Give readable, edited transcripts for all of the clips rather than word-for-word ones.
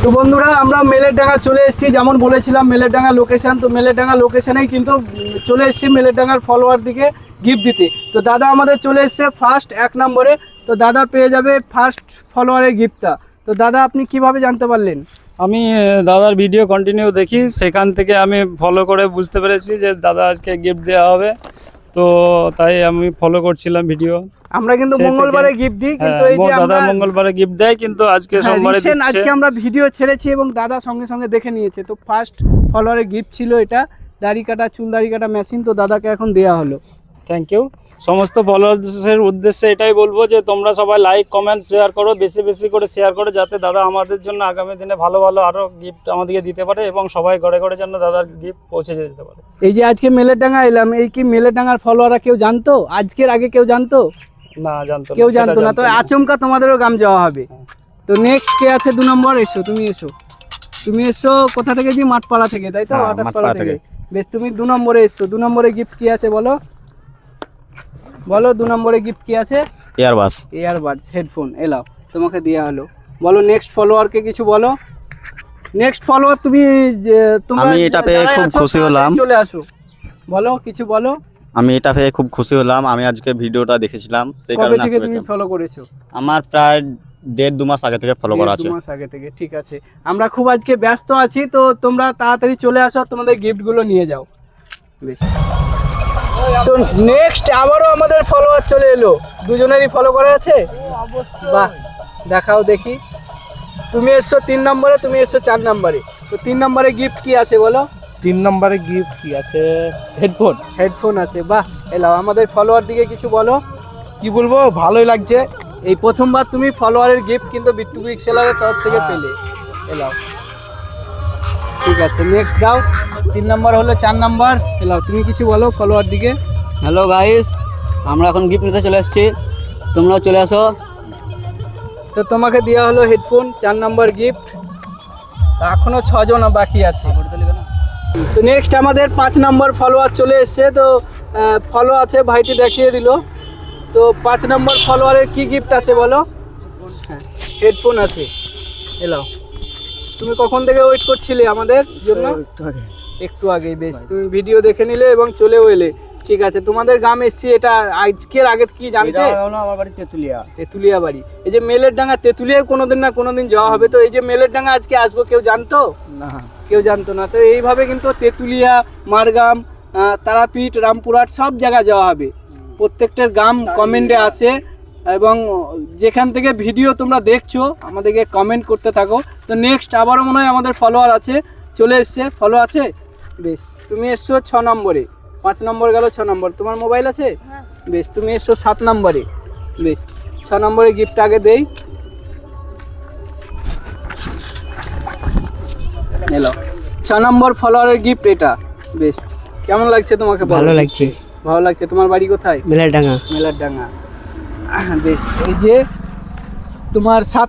তো বন্ধুরা আমরা মেলেরডাঙ্গা চলে এসেছি, যেমন বলেছিলাম মেলেরডাঙ্গা লোকেশন। তো মেলেরডাঙ্গা লোকেশনেই কিন্তু চলে এসেছি মেলেরডাঙ্গার ফলোয়ার দিকে গিফট দিতে। তো দাদা আমাদের চলে এসছে ফার্স্ট 1 নম্বরে। তো দাদা পেয়ে যাবে ফার্স্ট ফলোয়ারের গিফটটা। তো দাদা আপনি কিভাবে জানতে পারলেন? আমি দাদার ভিডিও কন্টিনিউ দেখি, সেখান থেকে আমি ফলো করে বুঝতে পেরেছি যে দাদা আজকে গিফট দেওয়া হবে, তো তাই আমি ফলো করছিলাম ভিডিও। আমরা কিন্তু মঙ্গলবারে গিফট দিই, কিন্তু এই যে দাদা মঙ্গলবারে গিফট দেয়, কিন্তু আজকে সোমবারে দিচ্ছে। আজকে আমরা ভিডিও ছেড়েছি এবং দাদা সঙ্গে সঙ্গে দেখে নিয়েছে। তো ফার্স্ট ফলোয়ারের গিফট ছিল এটা, দাড়ি কাটা চুল দাড়ি কাটা মেশিন। তো দাদাকে এখন দেওয়া হলো। Thank you. সমস্ত ফলোয়ার্সের উদ্দেশ্যে এটাই বলবো যে তোমরা সবাই লাইক কমেন্ট শেয়ার করো, বেশি বেশি করে শেয়ার করো, যাতে দাদা আমাদের জন্য আগামী দিনে ভালো ভালো আরও গিফট আমাদেরকে দিতে পারে এবং সবাই ঘরে ঘরে যেন দাদার গিফট পৌঁছে যেতে পারে। এই যে আজকে মেলেরডাঙ্গা এলাম, এই কি মেলেরডাঙ্গার ফলোয়াররা কেউ জানতো? আজকের আগে কেউ জানতো না, জানতো কেউ জানতো না। তো আচমকা তোমাদেরও গাম যাওয়া হবে। তো নেক্সট কে আছে 2 নম্বর? এসো, তুমি এসো। তুমি এসো কোথা থেকে? জি মাঠপাড়া থেকে, তাই তো? মাঠপাড়া থেকে। বেশ, তুমি 2 নম্বরে এসো। 2 নম্বরে গিফট কি আছে বলো? বলো 2 নম্বরে গিফট কি আছে? ইয়ারবাডস হেডফোন এলাও, তোমাকে দেওয়া হলো। বলো নেক্সট ফলোয়ারকে কিছু বলো। নেক্সট ফলোয়ার তুমি আমি এটা পেয়ে খুব খুশি হলাম। চলে আসো, বলো কিছু বলো। আমি এটা পেয়ে খুব খুশি হলাম। আমি আজকে ভিডিওটা দেখেছিলাম, সেই কবে কারণে থেকে আসতে তুমি পেরেছি। ফলো করেছো? আমার প্রায় 1.5-2 মাস আগে থেকে ফলো করা আছে। 2 মাস আগে থেকে, ঠিক আছে। আমরা খুব আজকে ব্যস্ত আছি, তো তোমরা তাড়াতাড়ি চলে আসো, তোমাদের গিফটগুলো নিয়ে যাও। বেশ, তো নেক্সট আবারও আমাদের ফলোয়ার চলে এলো। দুজনেরই ফলো করা আছে? বাহ, দেখাও দেখি। তুমি এসছো 3 নম্বরে, তুমি এসছো 4 নম্বরে। তো 3 নম্বরে গিফট কি আছে বলো? 3 নম্বরে গিফট কি আছে? হেডফোন। হেডফোন আছে। বাহ, এলাও আমাদের ফলোয়ার দিকে কিছু বলো। কি বলবো, ভালোই লাগছে। এই প্রথমবার তুমি ফলোয়ারের গিফট কিন্তু বিট্টু কুইক সেলারের তরফ থেকে পেলে। এলাও, ঠিক আছে। নেক্সট দাও। 3 নম্বর হলো 4 নম্বর। এলাও, তুমি কিছু বলো ফলোয়ার দিকে। হ্যালো গাইস, আমরা এখন গিফট নিতে চলে এসেছি, তোমরাও চলে আসো। তো তোমাকে দেওয়া হলো হেডফোন, 4 নম্বর গিফট। এখনো 6 জন বাকি আছে। তো নেক্সট আমাদের 5 নম্বর ফলোয়ার চলে এসছে। তো ফলো আছে, ভাইটি দেখিয়ে দিল। তো 5 নম্বর ফলোয়ারের কি গিফট আছে বলো? হেডফোন আছে। এলাও, তুমি কখন থেকে ওয়েট করছিলে আমাদের জন্য? একটু আগেই। বেশ, তুমি ভিডিও দেখে নিলে এবং চলেও এলে। ঠিক আছে, তোমাদের গ্রাম এসছি, এটা আজকের আগে কি জানতে? আমার বাড়ি তেঁতুলিয়া বাড়ি। এই যে মেলেরডাঙ্গা তেঁতুলিয়ায় কোনোদিন না কোনোদিন যাওয়া হবে। তো এই যে মেলেরডাঙ্গা আজকে আসবো, কেউ জানতো না? কেউ জানতো না। তো এইভাবে কিন্তু তেঁতুলিয়া, মারগাম, তারাপীঠ, রামপুরহাট সব জায়গায় যাওয়া হবে। প্রত্যেকটার গ্রাম কমেন্টে আসে, এবং যেখান থেকে ভিডিও তোমরা দেখছো আমাদেরকে কমেন্ট করতে থাকো। তো নেক্সট আবারও মনে হয় আমাদের ফলোয়ার আছে, চলে এসছে। ফলো আছে? বেশ, তুমি এসছো 6 নম্বরে। 5 নম্বর গেল, 6 নম্বর। তোমার মোবাইল আছে? বেশ, তুমি এসছো 7 নম্বরে। বেশ, 6 নম্বরে গিফট আগে দেই। এলো 6 নম্বর ফলোয়ারের গিফট এটা। বেশ, কেমন লাগছে তোমাকে? ভালো লাগছে। ভালো লাগছে। তোমার বাড়ি কোথায়? মেলারডাঙ্গা। মেলারডাঙ্গা। বেশ, এই যে তোমার 7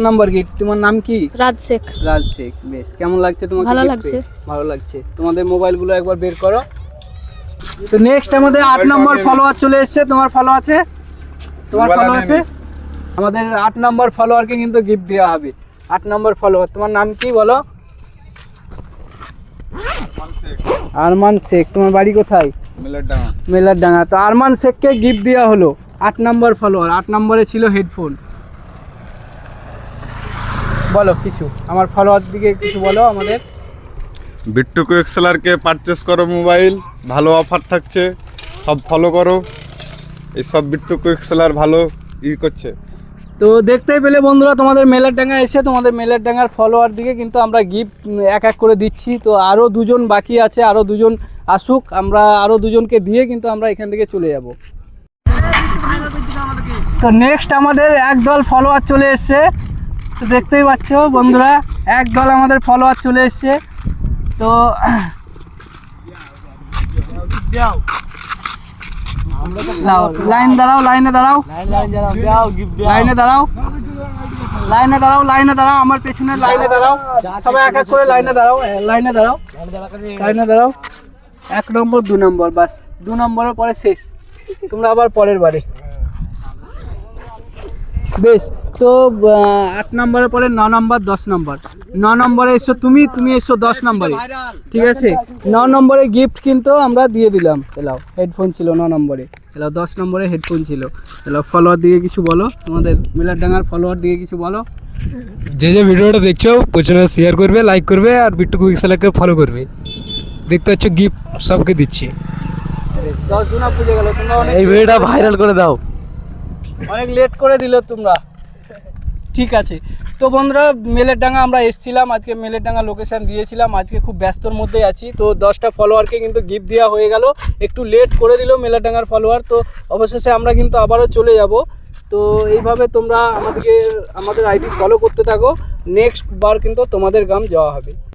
নম্বর গিফট। তোমার নাম কি? রাজ শেখ। রাজ শেখ। বেশ, কেমন লাগছে তোমাকে? ভালো gift লাগছে। পেয়ে? ভালো লাগছে। তোমাদের মোবাইলগুলো একবার বের করো। তো নেক্সট আমাদের 8 নম্বর ফলোয়ার চলে এসেছে। তোমার ফলো আছে? তোমার ফলো আছে? আমাদের 8 নম্বর ফলোয়ারকে কিন্তু গিফট দেওয়া হবে। 8 নম্বর ফলোয়ার, তোমার নাম কি বলো? আরমান শেখ। তোমার বাড়ি কোথায়? মেলারডাঙ্গা। তো আরমান শেখকে গিফট দেওয়া হলো 8 নম্বর ফলোয়ার। 8 নম্বরে ছিল হেডফোন। বলো কিছু, আমার ফলোয়ার দিকে কিছু বলো আমাদের। বিট্টু কুইক সেলারকে পারচেস করো মোবাইল, ভালো অফার থাকছে, সব ফলো করো। এই সব বিট্টু কুইক সেলার ভালো করছে। তো দেখতেই পেলে বন্ধুরা, তোমাদের মেলারডাঙ্গা এসে তোমাদের মেলারডাঙ্গার ফলোয়ার দিকে কিন্তু আমরা গিফট এক এক করে দিচ্ছি। তো আরও 2 জন বাকি আছে, আরও 2 জন আসুক, আমরা আরও 2 জনকে দিয়ে কিন্তু আমরা এখান থেকে চলে যাব। তো নেক্সট আমাদের একদল ফলোয়ার চলে এসছে। তো দেখতেই পাচ্ছ বন্ধুরা, একদল আমাদের ফলোয়ার চলে এসছে। তো লাইনে দাঁড়াও, লাইনে দাঁড়াও, আমার পেছনে লাইনে দাঁড়াও, সবাই এক এক করে লাইনে দাঁড়াও, লাইনে দাঁড়াও, লাইনে দাঁড়াও। 1 নম্বর 2 নম্বর, বাস 2 নম্বরের পরে শেষ, তোমরা আবার পরের বারে। বেশ, তো 8 নম্বরের পরে 9 নম্বর 10 নম্বর 9 নম্বরে এসো তুমি এসো 10 নম্বরে, ঠিক আছে? 9 নম্বরে গিফট কিন্তু আমরা দিয়ে দিলাম। এলাও হেডফোন ছিল 9 নম্বরে, এলাও 10 নম্বরে হেডফোন ছিল। এলাও ফলোয়ার দিকে কিছু বলো, তোমাদের মেলারডাঙ্গার ফলোয়ার দিকে কিছু বলো। যে যে ভিডিওটা দেখছো প্রচুর শেয়ার করবে, লাইক করবে আর বিট্টু কুইক সেলারকে ফলো করবে। দেখতে পাচ্ছ গিফট সবকে দিচ্ছি। 10 জনা পুজো গেল, তোমরা এই ভিডিওটা ভাইরাল করে দাও। অনেক লেট করে দিলে তোমরা, ঠিক আছে? তো বন্ধুরা মেলেরডাঙ্গা আমরা এসেছিলাম, আজকে মেলেরডাঙ্গা লোকেশান দিয়েছিলাম। আজকে খুব ব্যস্তর মধ্যেই আছি, তো 10টা ফলোয়ারকে কিন্তু গিফট দেওয়া হয়ে গেল। একটু লেট করে দিল মেলেরডাঙ্গার ফলোয়ার, তো অবশেষে আমরা কিন্তু আবারও চলে যাব। তো এইভাবে তোমরা আমাদের আইডি ফলো করতে থাকো, নেক্সট বার কিন্তু তোমাদের গ্রাম যাওয়া হবে।